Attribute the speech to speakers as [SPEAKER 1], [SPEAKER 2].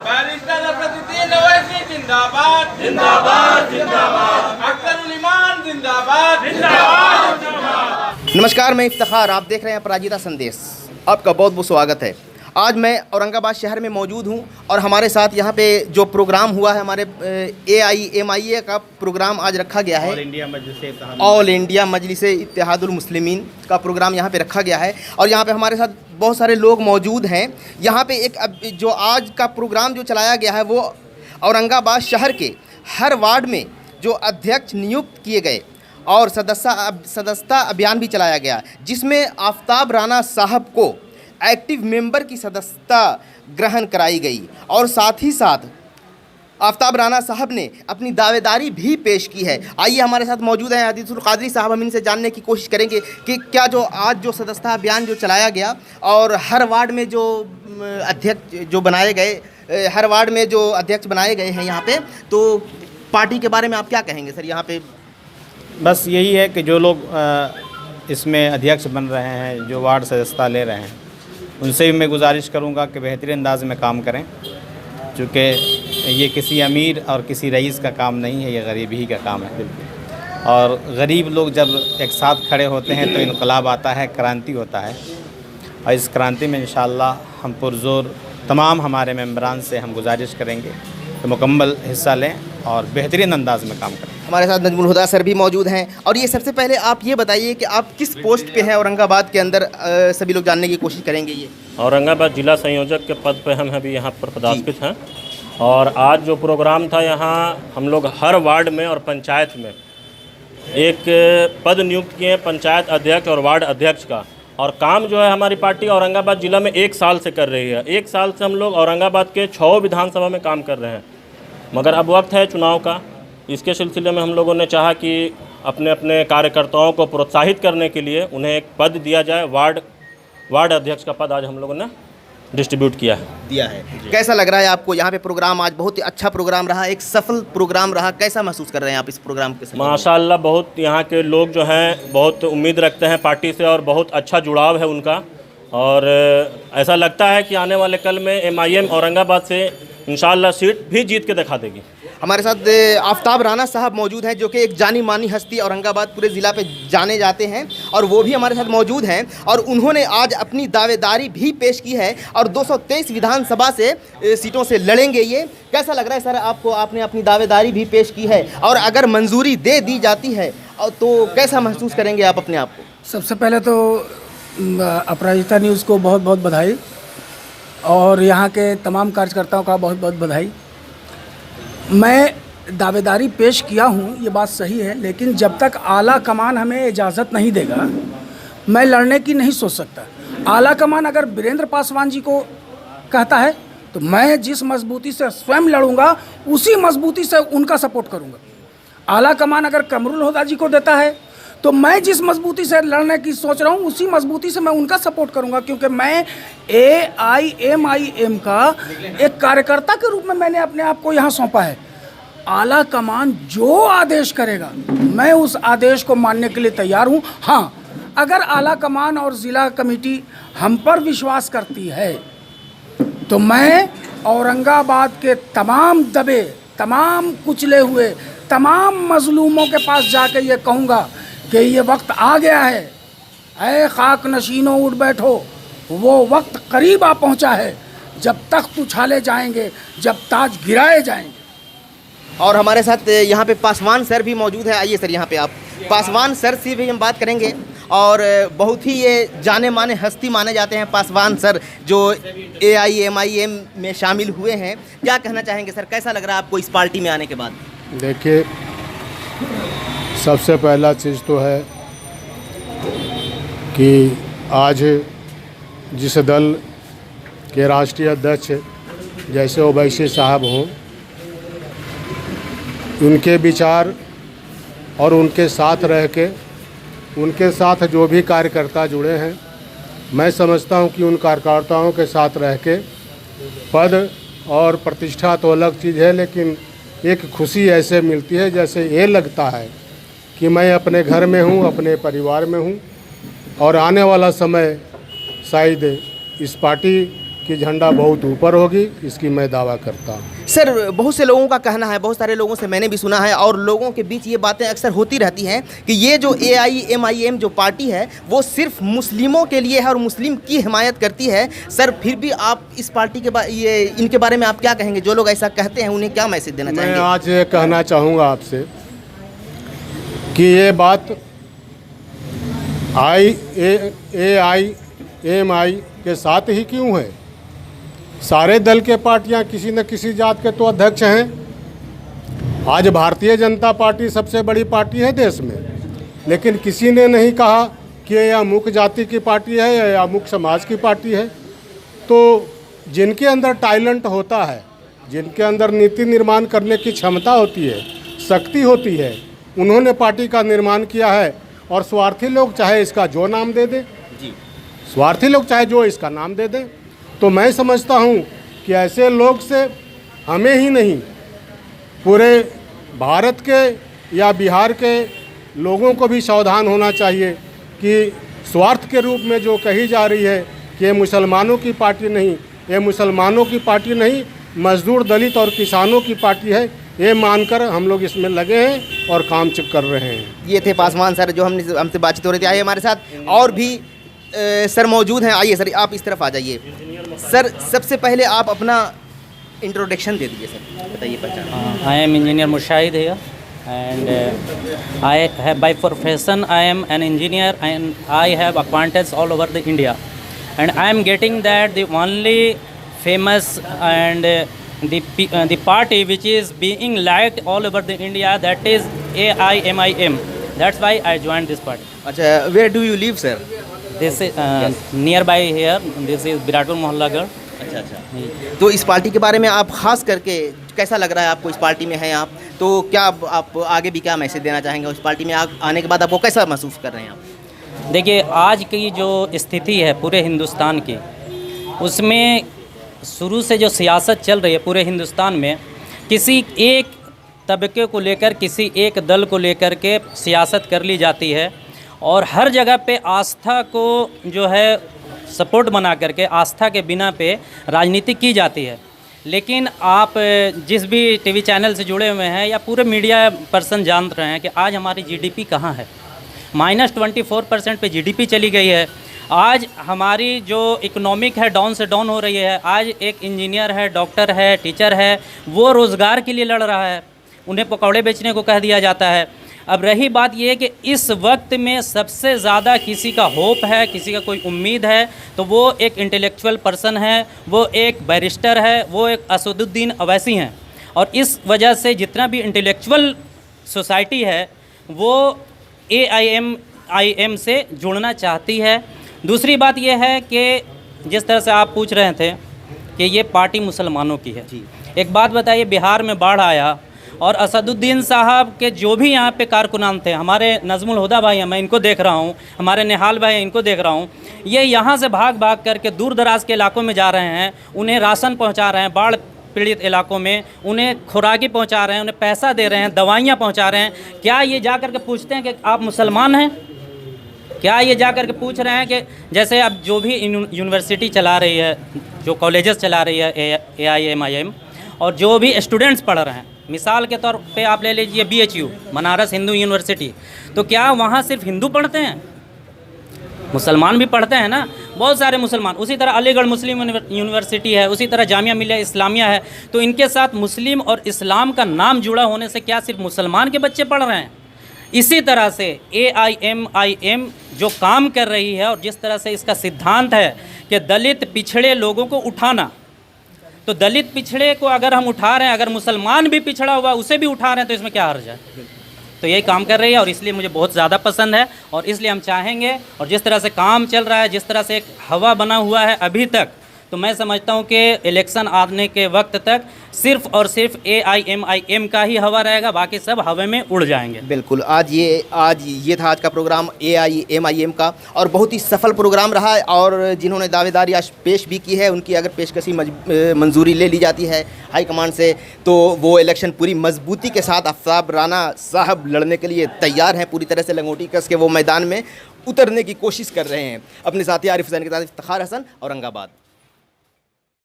[SPEAKER 1] Barrister Afzaluddin Owaisi जिंदाबाद जिंदाबाद जिंदाबाद। अख्तरुल ईमान जिंदाबाद जिंदाबाद जिंदाबाद।
[SPEAKER 2] नमस्कार, मैं इफ्तिखार, आप देख रहे हैं अपराजिता संदेश। आपका बहुत बहुत स्वागत है। आज मैं औरंगाबाद शहर में मौजूद हूं और हमारे साथ यहाँ पे जो प्रोग्राम हुआ है, हमारे AIMIA का प्रोग्राम आज रखा गया है। ऑल इंडिया मजलिस इत्तेहादुल मुस्लिमीन का प्रोग्राम यहाँ पे रखा गया है और यहाँ पे हमारे साथ बहुत सारे लोग मौजूद हैं। यहाँ पे जो आज का प्रोग्राम जो चलाया गया है वो औरंगाबाद शहर के हर वार्ड में जो अध्यक्ष नियुक्त किए गए और सदस्यता अभियान भी चलाया गया, जिसमें आफ्ताब राणा साहब को एक्टिव मेंबर की सदस्यता ग्रहण कराई गई और साथ ही साथ आफ्ताब राणा साहब ने अपनी दावेदारी भी पेश की है। आइए, हमारे साथ मौजूद हैं हदीसुल कादरी साहब, हम इनसे जानने की कोशिश करेंगे कि क्या जो आज जो सदस्यता अभियान जो चलाया गया और हर वार्ड में जो अध्यक्ष जो बनाए गए, हर वार्ड में जो अध्यक्ष बनाए गए हैं यहाँ पे, तो पार्टी के बारे में आप क्या कहेंगे सर? यहाँ पे
[SPEAKER 3] बस यही है कि जो लोग इसमें अध्यक्ष बन रहे हैं, जो वार्ड सदस्यता ले रहे हैं, उनसे भी मैं गुजारिश करूंगा कि बेहतरीन अंदाज में काम करें, क्योंकि ये किसी अमीर और किसी रईस का काम नहीं है, ये गरीब ही का काम है बिल्कुल। और गरीब लोग जब एक साथ खड़े होते हैं तो इनकलाब आता है, क्रांति होता है। और इस क्रांति में इंशाअल्लाह हम पुरजोर तमाम हमारे मेंबरान से हम गुजारिश करेंगे कि मुकम्मल हिस्सा लें और बेहतरीन अंदाज में काम करें।
[SPEAKER 2] हमारे साथ नजमुल हुदा सर भी मौजूद हैं। और ये सबसे पहले आप ये बताइए कि आप किस पोस्ट पे हैं औरंगाबाद के अंदर? सभी लोग जानने की कोशिश करेंगे। ये
[SPEAKER 4] औरंगाबाद जिला संयोजक के पद पे हम अभी यहाँ पर पदस्थापित हैं और आज जो प्रोग्राम था, यहाँ हम लोग हर वार्ड में और पंचायत में एक पद नियुक्त किए हैं, पंचायत अध्यक्ष और वार्ड अध्यक्ष का। और काम जो है हमारी पार्टी औरंगाबाद ज़िला में 1 साल से कर रही है। 1 साल से हम लोग औरंगाबाद के 6 विधानसभा में काम कर रहे हैं, मगर अब वक्त है चुनाव का। इसके सिलसिले में हम लोगों ने चाहा कि अपने अपने कार्यकर्ताओं को प्रोत्साहित करने के लिए उन्हें एक पद दिया जाए। वार्ड अध्यक्ष का पद आज हम लोगों ने डिस्ट्रीब्यूट किया है।
[SPEAKER 2] कैसा लग रहा है आपको? यहाँ पे प्रोग्राम आज बहुत ही अच्छा प्रोग्राम रहा, एक सफल प्रोग्राम रहा। कैसा महसूस कर रहे हैं आप इस प्रोग्राम के साथ?
[SPEAKER 4] माशाअल्लाह, बहुत यहाँ के लोग जो हैं बहुत उम्मीद रखते हैं पार्टी से और बहुत अच्छा जुड़ाव है उनका। और ऐसा लगता है कि आने वाले कल में MIM औरंगाबाद से इंशाअल्लाह सीट भी जीत के दिखा देगी।
[SPEAKER 2] हमारे साथ आफ्ताब राणा साहब मौजूद हैं, जो कि एक जानी मानी हस्ती औरंगाबाद पूरे ज़िला पे जाने जाते हैं और वो भी हमारे साथ मौजूद हैं। और उन्होंने आज अपनी दावेदारी भी पेश की है और 223 विधानसभा से सीटों से लड़ेंगे। ये कैसा लग रहा है सर आपको? आपने अपनी दावेदारी भी पेश की है और अगर मंजूरी दे दी जाती है तो कैसा महसूस करेंगे आप अपने आप को?
[SPEAKER 5] सबसे पहले तो अपराजिता न्यूज़ को बहुत बहुत बधाई और यहाँ के तमाम कार्यकर्ताओं का बहुत बहुत बधाई। मैं दावेदारी पेश किया हूँ, ये बात सही है, लेकिन जब तक आला कमान हमें इजाज़त नहीं देगा मैं लड़ने की नहीं सोच सकता। आला कमान अगर वीरेंद्र पासवान जी को कहता है तो मैं जिस मजबूती से स्वयं लड़ूंगा उसी मजबूती से उनका सपोर्ट करूंगा। आला कमान अगर कमरुल हुदा जी को देता है तो मैं जिस मजबूती से लड़ने की सोच रहा हूँ उसी मजबूती से मैं उनका सपोर्ट करूंगा, क्योंकि मैं AIMIM का एक कार्यकर्ता के रूप में मैंने अपने आप को यहाँ सौंपा है। आला कमान जो आदेश करेगा मैं उस आदेश को मानने के लिए तैयार हूँ। हाँ, अगर आला कमान और ज़िला कमेटी हम पर विश्वास करती है तो मैं औरंगाबाद के तमाम दबे, तमाम कुचले हुए, तमाम मजलूमों के पास जाकर ये कहूँगा कि ये वक्त आ गया है, ऐ खाक नशीनों उठ बैठो, वो वक्त करीब आ पहुँचा है जब तख्त उछाले जाएंगे, जब ताज गिराए जाएंगे।
[SPEAKER 2] और हमारे साथ यहाँ पे पासवान सर भी मौजूद है। आइए सर, यहाँ पे आप पासवान सर से भी हम बात करेंगे और बहुत ही ये जाने माने हस्ती माने जाते हैं पासवान सर, जो AIMIM में शामिल हुए हैं। क्या कहना चाहेंगे सर? कैसा लग रहा है आपको इस पार्टी में आने के बाद?
[SPEAKER 6] देखिए, सबसे पहला चीज़ तो है कि आज जिस दल के राष्ट्रीय अध्यक्ष जैसे ओवैसी साहब हों, उनके विचार और उनके साथ रह के, उनके साथ जो भी कार्यकर्ता जुड़े हैं, मैं समझता हूं कि उन कार्यकर्ताओं के साथ रह के पद और प्रतिष्ठा तो अलग चीज़ है, लेकिन एक खुशी ऐसे मिलती है जैसे ये लगता है कि मैं अपने घर में हूं, अपने परिवार में हूं और आने वाला समय शायद इस पार्टी कि झंडा बहुत ऊपर होगी, इसकी मैं दावा करता हूँ।
[SPEAKER 2] सर, बहुत से लोगों का कहना है, बहुत सारे लोगों से मैंने भी सुना है और लोगों के बीच ये बातें अक्सर होती रहती हैं कि ये जो AIMIM जो पार्टी है वो सिर्फ मुस्लिमों के लिए है और मुस्लिम की हिमायत करती है। सर, फिर भी आप इस पार्टी के ये इनके बारे में आप क्या कहेंगे? जो लोग ऐसा कहते हैं उन्हें क्या मैसेज देना चाहेंगे?
[SPEAKER 6] मैं आज ये कहना चाहूँगा आपसे कि ये बात AIMI के साथ ही क्यों है? सारे दल के पार्टियां किसी न किसी जात के तो अध्यक्ष हैं। आज भारतीय जनता पार्टी सबसे बड़ी पार्टी है देश में, लेकिन किसी ने नहीं कहा कि यह अमुक जाति की पार्टी है या अमुक समाज की पार्टी है। तो जिनके अंदर टैलेंट होता है, जिनके अंदर नीति निर्माण करने की क्षमता होती है, शक्ति होती है, उन्होंने पार्टी का निर्माण किया है। और स्वार्थी लोग चाहे इसका जो नाम दे दें, स्वार्थी लोग चाहे जो इसका नाम दे दें। तो मैं समझता हूँ कि ऐसे लोग से हमें ही नहीं, पूरे भारत के या बिहार के लोगों को भी सावधान होना चाहिए कि स्वार्थ के रूप में जो कही जा रही है कि ये मुसलमानों की पार्टी नहीं, ये मुसलमानों की पार्टी नहीं, मजदूर, दलित और किसानों की पार्टी है, ये मानकर हम लोग इसमें लगे हैं और काम कर रहे हैं।
[SPEAKER 2] ये थे पासवान सर जो हमसे बातचीत हो रही थी। आइए हमारे साथ और भी सर मौजूद हैं। आइए सर, आप इस तरफ आ जाइए। सर, सबसे पहले आप अपना इंट्रोडक्शन दे दीजिए सर, बताइए पहचान।
[SPEAKER 7] I am engineer Mushahid here and I have by profession I am an engineer and I have acquaintances all over the India, and I am getting that the only famous and the party which is being liked all over the India, that is AIMIM. That's why I joined this party.
[SPEAKER 2] अच्छा, where do you live sir?
[SPEAKER 7] This is nearby here. This is Biratpur Mohallagarh.
[SPEAKER 2] अच्छा अच्छा, तो इस party के बारे में आप खास करके कैसा लग रहा है आपको? इस पार्टी में हैं आप, तो क्या आप आगे भी क्या मैसेज देना चाहेंगे? उस पार्टी में आने के बाद आपको कैसा महसूस कर रहे हैं आप?
[SPEAKER 7] देखिए, आज की जो स्थिति है पूरे हिंदुस्तान की, उसमें शुरू से जो सियासत चल रही है पूरे हिंदुस्तान में, किसी एक तबके को लेकर, किसी एक दल को लेकर के सियासत कर ली जाती है और हर जगह पे आस्था को जो है सपोर्ट बना करके, आस्था के बिना पे राजनीति की जाती है। लेकिन आप जिस भी टीवी चैनल से जुड़े हुए हैं या पूरे मीडिया पर्सन जान रहे हैं कि आज हमारी जीडीपी कहाँ है। -24% पे जीडीपी चली गई है। आज हमारी जो इकोनॉमिक है डाउन से डाउन हो रही है। आज एक इंजीनियर है, डॉक्टर है, टीचर है, वो रोज़गार के लिए लड़ रहा है, उन्हें पकौड़े बेचने को कह दिया जाता है। अब रही बात ये कि इस वक्त में सबसे ज़्यादा किसी का होप है, किसी का कोई उम्मीद है, तो वो एक इंटेलेक्चुअल पर्सन है, वो एक बैरिस्टर है, वो एक असदुद्दीन अवैसी हैं। और इस वजह से जितना भी इंटेलेक्चुअल सोसाइटी है वो AIMIM से जुड़ना चाहती है। दूसरी बात यह है कि जिस तरह से आप पूछ रहे थे कि ये पार्टी मुसलमानों की है। एक बात बताइए, बिहार में बाढ़ आया और असदुद्दीन साहब के जो भी यहाँ पे कारकुनान थे, हमारे नज़मुल हुदा भाई हैं, मैं इनको देख रहा हूँ, हमारे निहाल भाई हैं, इनको देख रहा हूँ, ये यहाँ से भाग भाग करके दूर दराज के इलाकों में जा रहे हैं, उन्हें राशन पहुँचा रहे हैं, बाढ़ पीड़ित इलाकों में उन्हें खुराकी पहुँचा रहे हैं, उन्हें पैसा दे रहे हैं, दवाइयाँ पहुँचा रहे हैं। क्या ये जा कर के पूछते हैं कि आप मुसलमान हैं? क्या ये जा कर के पूछ रहे हैं कि जैसे अब जो भी यूनिवर्सिटी चला रही है, जो कॉलेजेस चला रही है AIMIM, और जो भी स्टूडेंट्स पढ़ रहे हैं, मिसाल के तौर पे आप ले लीजिए BHU, बनारस हिंदू यूनिवर्सिटी, तो क्या वहाँ सिर्फ हिंदू पढ़ते हैं? मुसलमान भी पढ़ते हैं ना, बहुत सारे मुसलमान। उसी तरह अलीगढ़ मुस्लिम यूनिवर्सिटी है, उसी तरह जामिया मिलिया इस्लामिया है, तो इनके साथ मुस्लिम और इस्लाम का नाम जुड़ा होने से क्या सिर्फ मुसलमान के बच्चे पढ़ रहे हैं? इसी तरह से AIMIM जो काम कर रही है और जिस तरह से इसका सिद्धांत है कि दलित पिछड़े लोगों को उठाना, तो दलित पिछड़े को अगर हम उठा रहे हैं, अगर मुसलमान भी पिछड़ा हुआ उसे भी उठा रहे हैं, तो इसमें क्या हर्ज है? तो यही काम कर रही है और इसलिए मुझे बहुत ज़्यादा पसंद है। और इसलिए हम चाहेंगे, और जिस तरह से काम चल रहा है, जिस तरह से एक हवा बना हुआ है अभी तक, तो मैं समझता हूँ कि इलेक्शन आने के वक्त तक सिर्फ और सिर्फ AIMIM का ही हवा रहेगा, बाकी सब हवा में उड़ जाएंगे।
[SPEAKER 2] बिल्कुल, आज ये था आज का प्रोग्राम AIMIM का, और बहुत ही सफल प्रोग्राम रहा है। और जिन्होंने दावेदारी आज पेश भी की है, उनकी अगर पेशकशी मंजूरी ले ली जाती है हाईकमान से, तो वो इलेक्शन पूरी मजबूती के साथ आफ्ताब राना साहब लड़ने के लिए तैयार हैं। पूरी तरह से लंगोटी कस के वो मैदान में उतरने की कोशिश कर रहे हैं। अपने साथी आरिफ हुसैन के साथ इफ्तिखार हसन, औरंगाबाद।